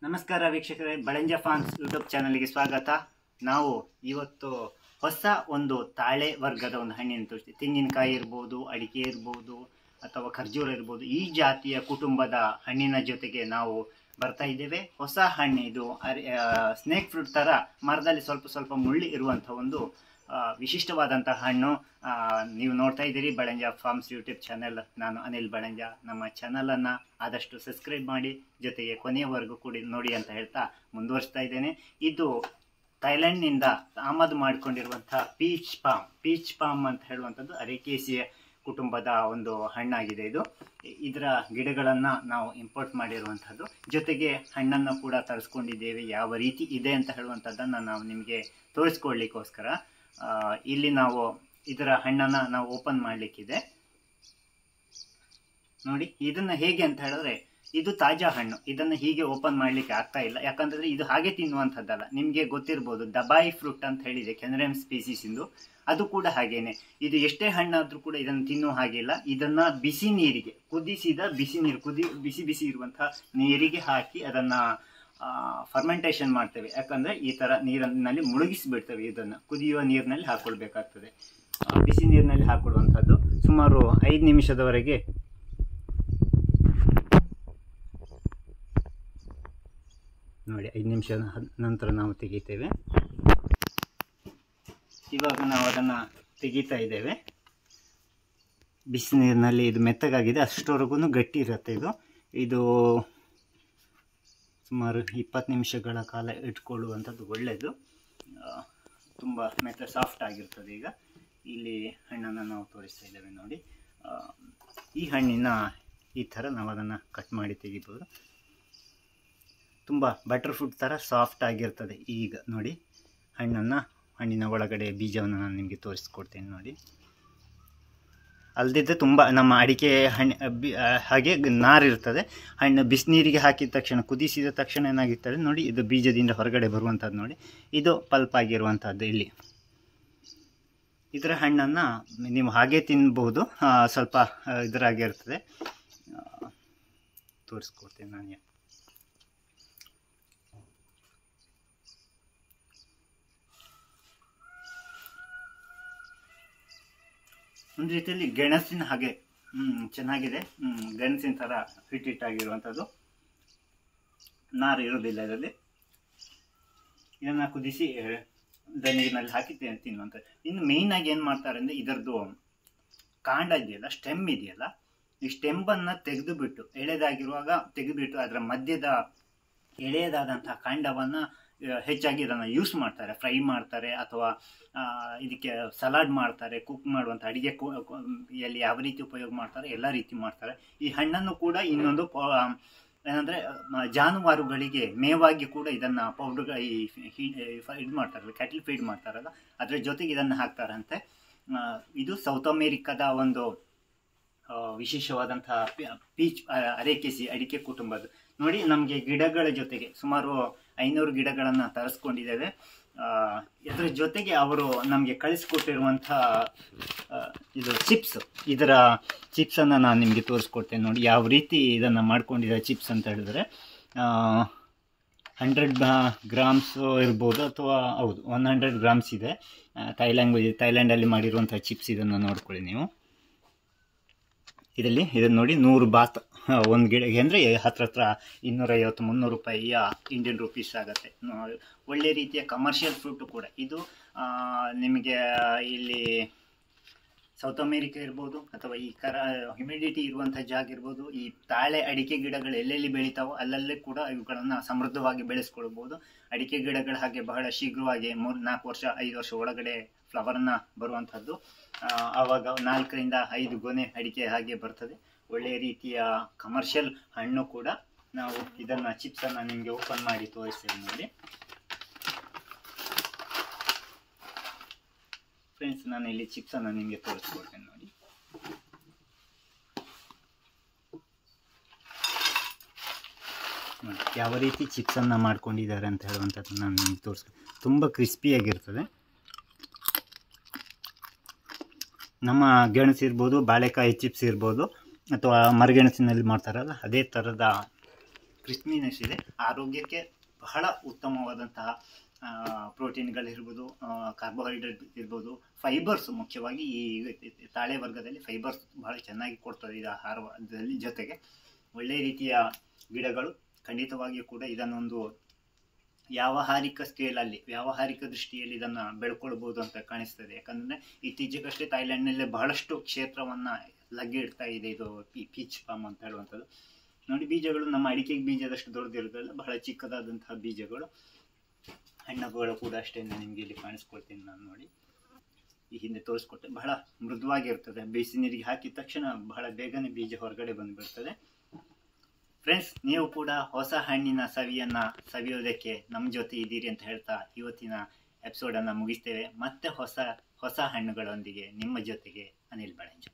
ನಮಸ್ಕಾರ ವೀಕ್ಷಕರೇ, Balanja forms YouTube ಚಾನಲ್ಗೆ ಸ್ವಾಗತ. ನಾವು ಇವತ್ತು ಹೊಸ ಒಂದು ತಾಳೆ ವರ್ಗದ ಒಂದು ಹಣ್ಣಿನ ತೋರಿಸ್ತೀವಿ. ತೆಂಗಿನಕಾಯಿ ಇರ್ಬೋದು, ಅಡಿಕೆ ಇರ್ಬೋದು ಅಥವಾ ಖರ್ಜೂರ ಇರ್ಬೋದು, ಈ ಜಾತಿಯ ಕುಟುಂಬದ ಹಣ್ಣಿನ ಜೊತೆಗೆ ನಾವು ಬರ್ತಾ ಇದ್ದೇವೆ. ಹೊಸ ಹಣ್ಣು ಇದು. ಸ್ನೇಕ್ ಫ್ರೂಟ್ ಥರ ಮರದಲ್ಲಿ ಸ್ವಲ್ಪ ಸ್ವಲ್ಪ ಮುಳ್ಳಿ ಇರುವಂಥ ಒಂದು ವಿಶಿಷ್ಟವಾದಂಥ ಹಣ್ಣು. ನೀವು ನೋಡ್ತಾ ಇದ್ದೀರಿ ಬಳಂಜ ಫಾರ್ಮ್ಸ್ ಯೂಟ್ಯೂಬ್ ಚಾನೆಲ್. ನಾನು ಅನಿಲ್ ಬಳಂಜ. ನಮ್ಮ ಚಾನಲನ್ನು ಆದಷ್ಟು ಸಬ್ಸ್ಕ್ರೈಬ್ ಮಾಡಿ, ಜೊತೆಗೆ ಕೊನೆಯವರೆಗೂ ಕೂಡ ನೋಡಿ ಅಂತ ಹೇಳ್ತಾ ಮುಂದುವರಿಸ್ತಾ ಇದ್ದೇನೆ. ಇದು ಥೈಲ್ಯಾಂಡ್ನಿಂದ ಆಮದು ಮಾಡಿಕೊಂಡಿರುವಂತಹ ಪೀಚ್ ಪಾಮ್ ಅಂತ ಹೇಳುವಂಥದ್ದು ಅರೇಕೇಸಿಯ ಕುಟುಂಬದ ಒಂದು ಹಣ್ಣಾಗಿದೆ. ಇದರ ಗಿಡಗಳನ್ನು ನಾವು ಇಂಪೋರ್ಟ್ ಮಾಡಿರುವಂಥದ್ದು. ಜೊತೆಗೆ ಹಣ್ಣನ್ನು ಕೂಡ ತರಿಸ್ಕೊಂಡಿದ್ದೇವೆ. ಯಾವ ರೀತಿ ಇದೆ ಅಂತ ಹೇಳುವಂಥದ್ದನ್ನು ನಾವು ನಿಮಗೆ ತೋರಿಸ್ಕೊಡ್ಲಿಕ್ಕೋಸ್ಕರ ಇಲ್ಲಿ ನಾವು ಇದರ ಹಣ್ಣನ್ನು ನಾವು ಓಪನ್ ಮಾಡಲಿಕ್ಕಿದೆ. ನೋಡಿ, ಇದನ್ನು ಹೇಗೆ ಅಂತ ಹೇಳಿದ್ರೆ, ಇದು ತಾಜಾ ಹಣ್ಣು. ಇದನ್ನು ಹೀಗೆ ಓಪನ್ ಮಾಡಲಿಕ್ಕೆ ಆಗ್ತಾ ಇಲ್ಲ, ಯಾಕಂತಂದ್ರೆ ಇದು ಹಾಗೆ ತಿನ್ನುವಂಥದ್ದಲ್ಲ. ನಿಮಗೆ ಗೊತ್ತಿರ್ಬೋದು, ದಬಾಯಿ ಫ್ರೂಟ್ ಅಂತ ಹೇಳಿದೆ, ಕೆನರಿಯಂ ಸ್ಪೀಸೀಸ್ ಇಂದು. ಅದು ಕೂಡ ಹಾಗೇನೆ. ಇದು ಎಷ್ಟೇ ಹಣ್ಣಾದ್ರೂ ಕೂಡ ಇದನ್ನು ತಿನ್ನುವ ಹಾಗಿಲ್ಲ. ಇದನ್ನ ಬಿಸಿ ನೀರಿಗೆ, ಕುದಿಸಿದ ಬಿಸಿ ನೀರು, ಬಿಸಿ ಇರುವಂತಹ ನೀರಿಗೆ ಹಾಕಿ ಅದನ್ನ ಫರ್ಮೆಂಟೇಷನ್ ಮಾಡ್ತೇವೆ. ಯಾಕಂದ್ರೆ ಈ ತರ ನೀರಿನಲ್ಲಿ ಮುಳುಗಿಸಿಬಿಡ್ತೇವೆ. ಇದನ್ನ ಕುದಿಯುವ ನೀರಿನಲ್ಲಿ ಹಾಕೊಳ್ಬೇಕಾಗ್ತದೆ. ಬಿಸಿ ನೀರಿನಲ್ಲಿ ಹಾಕೊಡುವಂಥದ್ದು ಸುಮಾರು 5 ನಿಮಿಷದವರೆಗೆ. ನೋಡಿ, 5 ನಿಮಿಷ ನಂತರ ನಾವು ತೆಗಿತೇವೆ. ಇವಾಗ ನಾವು ಅದನ್ನು ತೆಗಿತಾ ಇದ್ದೇವೆ. ಬಿಸಿ ನೀರಿನಲ್ಲಿ ಇದು ಮೆತ್ತಗಾಗಿದೆ, ಅಷ್ಟವರೆಗೂ ಗಟ್ಟಿ ಇರುತ್ತೆ. ಇದು ಸುಮಾರು 20 ನಿಮಿಷಗಳ ಕಾಲ ಇಟ್ಕೊಳ್ಳುವಂಥದ್ದು ಒಳ್ಳೆಯದು. ತುಂಬ ಸಾಫ್ಟ್ ಆಗಿರ್ತದೆ. ಈಗ ಇಲ್ಲಿ ಹಣ್ಣನ್ನು ನಾವು ತೋರಿಸ್ತಾ ಇದ್ದೇವೆ. ನೋಡಿ, ಈ ಹಣ್ಣಿನ ಈ ಥರ ನಾವು ಅದನ್ನು ಕಟ್ ಮಾಡಿ ತೆಗಿಬೋದು. ತುಂಬ ಬಟರ್ ಫ್ರೂಟ್ ಥರ ಸಾಫ್ಟ್ ಆಗಿರ್ತದೆ. ಈಗ ನೋಡಿ, ಹಣ್ಣಿನ ಒಳಗಡೆ ಬೀಜವನ್ನು ನಾನು ನಿಮಗೆ ತೋರಿಸ್ಕೊಡ್ತೇನೆ. ನೋಡಿ, ಅಲ್ದಿದ್ದರೆ ತುಂಬ ನಮ್ಮ ಅಡಿಕೆ ಹಣ್ಣು ಹಾಗೆ ನಾರಿರ್ತದೆ. ಹಣ್ಣು ಬಿಸಿನೀರಿಗೆ ಹಾಕಿದ ತಕ್ಷಣ, ಕುದಿಸಿದ ತಕ್ಷಣ ಏನಾಗಿರ್ತದೆ ನೋಡಿ, ಇದು ಬೀಜದಿಂದ ಹೊರಗಡೆ ಬರುವಂಥದ್ದು. ನೋಡಿ, ಇದು ಪಲ್ಪ್ ಆಗಿರುವಂಥದ್ದು. ಇಲ್ಲಿ ಇದರ ಹಣ್ಣನ್ನು ನೀವು ಹಾಗೆ ತಿನ್ಬಹುದು, ಸ್ವಲ್ಪ ಇದರಾಗಿರ್ತದೆ. ತೋರಿಸ್ಕೊಡ್ತೇನೆ ನಾನು. ಒಂದು ರೀತಿಯಲ್ಲಿ ಗೆಣಸಿನ ಹಾಗೆ ಚೆನ್ನಾಗಿದೆ. ಗೆಣಸಿನ ಥರ ಹಿಟ್ಟಿಟ್ಟಾಗಿರುವಂಥದ್ದು, ನಾರು ಇರೋದಿಲ್ಲ ಇದರಲ್ಲಿ. ಇದನ್ನು ಕುದಿಸಿ ನೀರಿನಲ್ಲಿ ಹಾಕಿ ತಿನ್ನುವಂಥದ್ದು. ಇನ್ನು ಮೇಯ್ನ್ ಆಗಿ ಏನು ಮಾಡ್ತಾರೆ ಅಂದರೆ, ಇದರದ್ದು ಕಾಂಡ ಇದೆಯಲ್ಲ, ಸ್ಟೆಮ್ ಇದೆಯಲ್ಲ, ಈ ಸ್ಟೆಂಬನ್ನು ತೆಗೆದುಬಿಟ್ಟು, ಎಳೆದಾಗಿರುವಾಗ ತೆಗೆದುಬಿಟ್ಟು ಅದರ ಮಧ್ಯದ ಎಳೆಯದಾದಂತಹ ಕಾಂಡವನ್ನು ಹೆಚ್ಚಾಗಿ ಇದನ್ನು ಯೂಸ್ ಮಾಡ್ತಾರೆ. ಫ್ರೈ ಮಾಡ್ತಾರೆ, ಅಥವಾ ಇದಕ್ಕೆ ಸಲಾಡ್ ಮಾಡ್ತಾರೆ. ಕುಕ್ ಮಾಡುವಂಥ ಅಡಿಗೆ ಎಲ್ಲಿ ಯಾವ ರೀತಿ ಉಪಯೋಗ ಮಾಡ್ತಾರೆ, ಎಲ್ಲ ರೀತಿ ಮಾಡ್ತಾರೆ. ಈ ಹಣ್ಣನ್ನು ಕೂಡ ಇನ್ನೊಂದು ಏನಂದರೆ, ಜಾನುವಾರುಗಳಿಗೆ ಮೇವಾಗಿ ಕೂಡ ಇದನ್ನು ಪೌಡರ್ ಇದು ಮಾಡ್ತಾರಲ್ಲ, ಕ್ಯಾಟಲ್ ಫೀಡ್ ಮಾಡ್ತಾರಲ್ಲ, ಅದರ ಜೊತೆಗೆ ಇದನ್ನು ಹಾಕ್ತಾರಂತೆ. ಇದು ಸೌತ್ ಅಮೇರಿಕಾದ ಒಂದು ವಿಶೇಷವಾದಂತಹ ಅರೇಕೇಸಿ ಅಡಿಕೆ ಕುಟುಂಬದ್ದು. ನೋಡಿ, ನಮಗೆ ಗಿಡಗಳ ಜೊತೆಗೆ ಸುಮಾರು 500 ಗಿಡಗಳನ್ನು ತರಿಸ್ಕೊಂಡಿದ್ದೇವೆ. ಇದರ ಜೊತೆಗೆ ಅವರು ನಮಗೆ ಕಳಿಸ್ಕೊಟ್ಟಿರುವಂಥ ಇದು ಇದರ ಚಿಪ್ಸನ್ನು ನಾನು ನಿಮಗೆ ತೋರಿಸ್ಕೊಡ್ತೇನೆ. ನೋಡಿ, ಯಾವ ರೀತಿ ಇದನ್ನು ಮಾಡ್ಕೊಂಡಿದ್ದಾರೆ ಚಿಪ್ಸ್ ಅಂತ ಹೇಳಿದ್ರೆ, 100 ಗ್ರಾಮ್ಸ್ ಇರ್ಬೋದು, ಅಥವಾ ಹೌದು 100 ಗ್ರಾಮ್ಸ್ ಇದೆ. ಥೈಲ್ಯಾಂಡಲ್ಲಿ ಮಾಡಿರುವಂಥ ಚಿಪ್ಸ್. ಇದನ್ನು ನೋಡ್ಕೊಳ್ಳಿ ನೀವು. ಇದನ್ನು ನೋಡಿ, 100 ಬಾತ್ ಒಂದು ಗಿಡಕ್ಕೆ ಅಂದರೆ ಹತ್ರ 250-300 ರೂಪಾಯಿಯ ಇಂಡಿಯನ್ ರುಪೀಸ್ ಆಗುತ್ತೆ. ಒಳ್ಳೆ ರೀತಿಯ ಕಮರ್ಷಿಯಲ್ ಫ್ರೂಟು ಕೂಡ ಇದು. ನಿಮಗೆ ಇಲ್ಲಿ ಸೌತ್ ಅಮೇರಿಕಾ ಇರ್ಬೋದು, ಅಥವಾ ಈ ಹ್ಯುಮಿಡಿಟಿ ಇರುವಂಥ ಜಾಗ ಇರ್ಬೋದು, ಈ ತಾಳೆ ಅಡಿಕೆ ಗಿಡಗಳು ಎಲ್ಲೆಲ್ಲಿ ಬೆಳೀತಾವೋ ಅಲ್ಲಲ್ಲೇ ಕೂಡ ಇವುಗಳನ್ನು ಸಮೃದ್ಧವಾಗಿ ಬೆಳೆಸ್ಕೊಳ್ಬೋದು. ಅಡಿಕೆ ಗಿಡಗಳು ಹಾಗೆ ಬಹಳ ಶೀಘ್ರವಾಗಿ 3-4 ವರ್ಷ 5 ವರ್ಷ ಒಳಗಡೆ ಫ್ಲವರ್ನ ಬರುವಂಥದ್ದು. ಆವಾಗ 4ರಿಂದ 5 ಗೊನೆ ಅಡಿಕೆ ಹಾಗೆ ಬರ್ತದೆ. ಒಳ್ಳೆಯ ರೀತಿಯ ಕಮರ್ಷಿಯಲ್ ಹಣ್ಣು ಕೂಡ. ನಾವು ಇದನ್ನು ಚಿಪ್ಸನ್ನು ನಿಮಗೆ ಓಪನ್ ಮಾಡಿ ತೋರಿಸ್ತೇವೆ. ನೋಡಿ ಫ್ರೆಂಡ್ಸ್, ನಾನು ಇಲ್ಲಿ ಚಿಪ್ಸನ್ನು ನಿಮಗೆ ತೋರಿಸ್ಕೊಡ್ತೇನೆ. ನೋಡಿ, ಯಾವ ರೀತಿ ಚಿಪ್ಸನ್ನು ಮಾಡ್ಕೊಂಡಿದ್ದಾರೆ ಅಂತ ಹೇಳುವಂಥದ್ದು ನಾನು ನಿಮಗೆ ತೋರಿಸ್ತೀನಿ. ತುಂಬ ಕ್ರಿಸ್ಪಿಯಾಗಿರ್ತದೆ. ನಮ್ಮ ಗೆಣಸು ಇರ್ಬೋದು, ಬಾಳೆಕಾಯಿ ಚಿಪ್ಸ್ ಇರ್ಬೋದು, ಅಥವಾ ಮರಗೆಣಸಿನಲ್ಲಿ ಮಾಡ್ತಾರಲ್ಲ, ಅದೇ ಥರದ ಕ್ರಿಸ್ಪಿನೆಸ್ ಇದೆ. ಆರೋಗ್ಯಕ್ಕೆ ಬಹಳ ಉತ್ತಮವಾದಂತಹ ಪ್ರೋಟೀನ್ಗಳಿರ್ಬೋದು, ಕಾರ್ಬೋಹೈಡ್ರೇಟ್ ಇರ್ಬೋದು, ಫೈಬರ್ಸ್ ಮುಖ್ಯವಾಗಿ ಈ ತಾಳೆ ವರ್ಗದಲ್ಲಿ ಫೈಬರ್ಸ್ ಬಹಳ ಚೆನ್ನಾಗಿ ಕೊಡ್ತದೆ ಇದು ಆಹಾರದಲ್ಲಿ. ಜೊತೆಗೆ ಒಳ್ಳೆಯ ರೀತಿಯ ಗಿಡಗಳು. ಖಂಡಿತವಾಗಿಯೂ ಕೂಡ ಇದನ್ನೊಂದು ವ್ಯಾವಹಾರಿಕ ಸ್ಕೇಲಲ್ಲಿ, ವ್ಯಾವಹಾರಿಕ ದೃಷ್ಟಿಯಲ್ಲಿ ಇದನ್ನು ಬೆಳ್ಕೊಳ್ಬೋದು ಅಂತ ಕಾಣಿಸ್ತದೆ. ಯಾಕಂದರೆ ಇತ್ತೀಚೆಗಷ್ಟೇ ಥೈಲ್ಯಾಂಡ್ನಲ್ಲೇ ಬಹಳಷ್ಟು ಕ್ಷೇತ್ರವನ್ನು ಲಗ್ಗಿಡ್ತಾ ಇದೆ ಇದು ಪೀಚ್ ಪಾಮ್ ಅಂತ ಹೇಳುವಂಥದ್ದು. ನೋಡಿ, ಬೀಜಗಳು ನಮ್ಮ ಅಡಿಕೆಗೆ ಬೀಜದಷ್ಟು ದೊಡ್ಡದಿರೋದಲ್ಲ, ಬಹಳ ಚಿಕ್ಕದಾದಂತಹ ಬೀಜಗಳು. ಹಣ್ಣುಗಳು ಕೂಡ ಅಷ್ಟೇ, ನಿಮಗೆ ಇಲ್ಲಿ ಕಾಣಿಸ್ಕೊಳ್ತೀನಿ ನಾನು. ನೋಡಿ, ಈ ಹಿಂದೆ ತೋರಿಸ್ಕೊಟ್ಟೆ, ಬಹಳ ಮೃದುವಾಗಿರ್ತದೆ. ಬಿಸಿ ನೀರಿಗೆ ಹಾಕಿದ ತಕ್ಷಣ ಬಹಳ ಬೇಗನೆ ಬೀಜ ಹೊರಗಡೆ ಬಂದುಬಿಡ್ತದೆ. ಫ್ರೆಂಡ್ಸ್, ನೀವು ಕೂಡ ಹೊಸ ಹಣ್ಣಿನ ಸವಿಯೋದಕ್ಕೆ ನಮ್ಮ ಜೊತೆ ಇದ್ದೀರಿ ಅಂತ ಹೇಳ್ತಾ ಇವತ್ತಿನ ಎಪಿಸೋಡನ್ನು ಮುಗಿಸ್ತೇವೆ. ಮತ್ತೆ ಹೊಸ ಹಣ್ಣುಗಳೊಂದಿಗೆ ನಿಮ್ಮ ಜೊತೆಗೆ ಅನಿಲ್ ಬಳಂಜ.